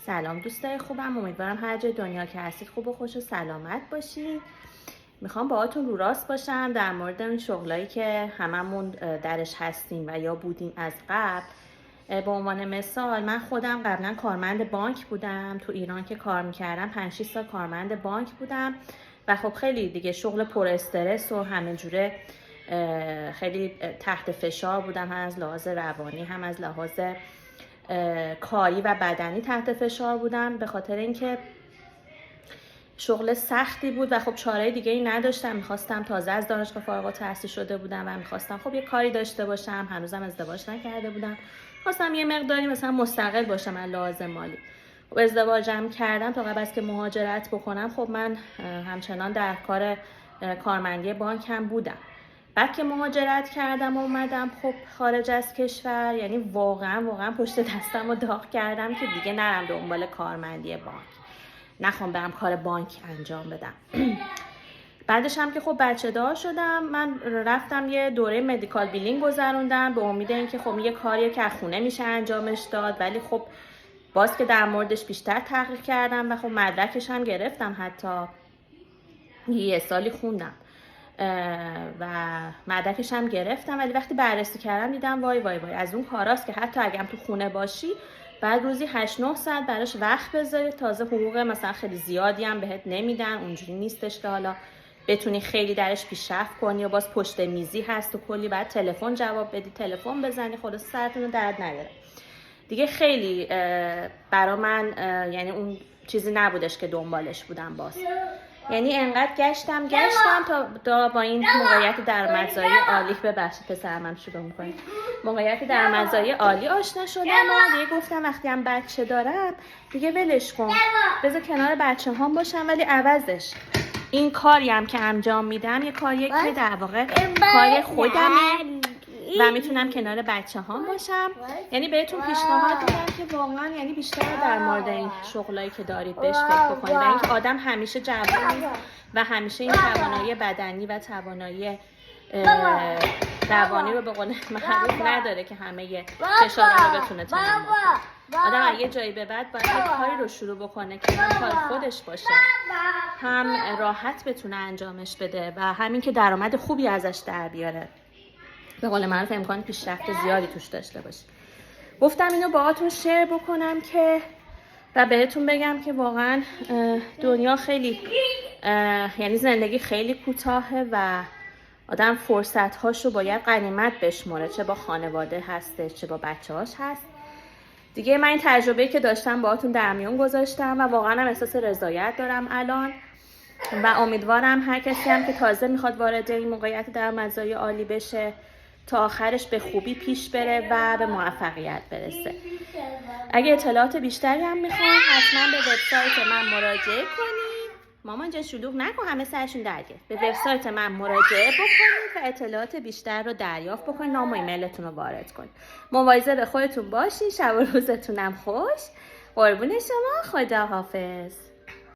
سلام دوستای خوبم، امیدوارم هر جای دنیا که هستید خوب و خوش و سلامت باشید. میخوام باهاتون رو راست باشم در مورد این شغلایی که هممون درش هستیم و یا بودیم از قبل. به عنوان مثال من خودم قبلا کارمند بانک بودم. تو ایران که کار میکردم 5-6 سال کارمند بانک بودم و خب خیلی دیگه شغل پر استرس و همه جوره خیلی تحت فشار بودم، هم از لحاظ روانی هم از لحاظ کاری و بدنی تحت فشار بودم، به خاطر اینکه شغل سختی بود و خب چاره دیگه ای نداشتم. میخواستم تازه از دانشگاه فارغ التحصیل شده بودم و میخواستم خب یه کاری داشته باشم، هنوزم ازدواج نکرده بودم، خواستم یه مقداری مثلا مستقل باشم از لحاظ مالی. خب ازدواجم کردم تا قبل از که مهاجرت بکنم. خب من همچنان در کار کارمندی بانک هم بودم. بعد که مهاجرت کردم و اومدم خب خارج از کشور، یعنی واقعا پشت دستم رو داغ کردم که دیگه نرم دنبال کارمندی بانک، نخوام برم کار بانک انجام بدم. بعدش هم که خب بچه دار شدم، من رفتم یه دوره مدیکال بیلینگ گذروندم به امید اینکه خب یه کاریه که خونه میشه انجامش داد، ولی خب باز که در موردش بیشتر تحقیق کردم و خب مدرکش هم گرفتم، حتی یه سالی خوندم و مدرکش هم گرفتم، ولی وقتی بررسی کردم دیدم وای از اون کاراست که حتی اگه هم تو خونه باشی بعد روزی 8-9 ساعت براش وقت بذاری، تازه حقوق مثلا خیلی زیادی هم بهت نمیدن. اونجوری نیستش که حالا بتونی خیلی درش پیشرفت کنی و باز پشت میزی هست و کلی بعد تلفن جواب بدی، تلفن بزنی، خلاص سرتون رو درد نیاره دیگه. خیلی برا من یعنی اون چیزی نبودش که دنبالش بودم. باز یعنی انقدر گشتم تا با این موقعیت درآمدزایی عالی، ببخشید پسرم شروع می‌کنه، موقعیت درآمدزایی عالی آشنا شدم و دیگه گفتم وقتی هم بچه دارم دیگه ولش کن، بذار کنار بچه‌هام باشم، ولی عوضش این کاری هم که انجام میدم یه کاریه که در واقع کار خودمه و میتونم کنار بچه‌هام باشم. یعنی بهتون پیشنهاد میدم که واقعا یعنی بیشتر در مورد این شغلایی که دارید بهش فکر بکنید. اینکه آدم همیشه جوان نیست و همیشه این توانایی بدنی و توانایی روانی رو به قول معروف نداره که همه فشارا رو بتونه تحمل کنه. آدم از یه جایی به بعد باید یه کاری رو شروع بکنه که هم کار خودش باشه، هم راحت بتونه انجامش بده و همین که درآمد خوبی ازش در بیاره، به قول معروف امکان پیشرفت زیادی توش داشته باشه. گفتم اینو باهاتون شیر بکنم که و بهتون بگم که واقعا دنیا خیلی یعنی زندگی خیلی کوتاهه و آدم فرصت‌هاشو باید غنیمت بشمره، چه با خانواده هستش چه با بچه‌هاش هست دیگه. من این تجربه‌ای که داشتم باهاتون در میون گذاشتم و واقعا هم احساس رضایت دارم الان و امیدوارم هر کسی هم که تازه میخواد وارد این موقعیت درآمدزایی عالی بشه تا آخرش به خوبی پیش بره و به موفقیت برسه. اگه اطلاعات بیشتری هم میخوان حتما به وبسایت من مراجعه کنید. مامان جان شلوغ نکن، همه سرشون درگه. به وبسایت من مراجعه بکنید و اطلاعات بیشتر رو دریافت بکنید، نام و ایمیلتون رو وارد کنید. مواظب خودتون باشین، شب و روزتونم خوش. قربون شما، خداحافظ.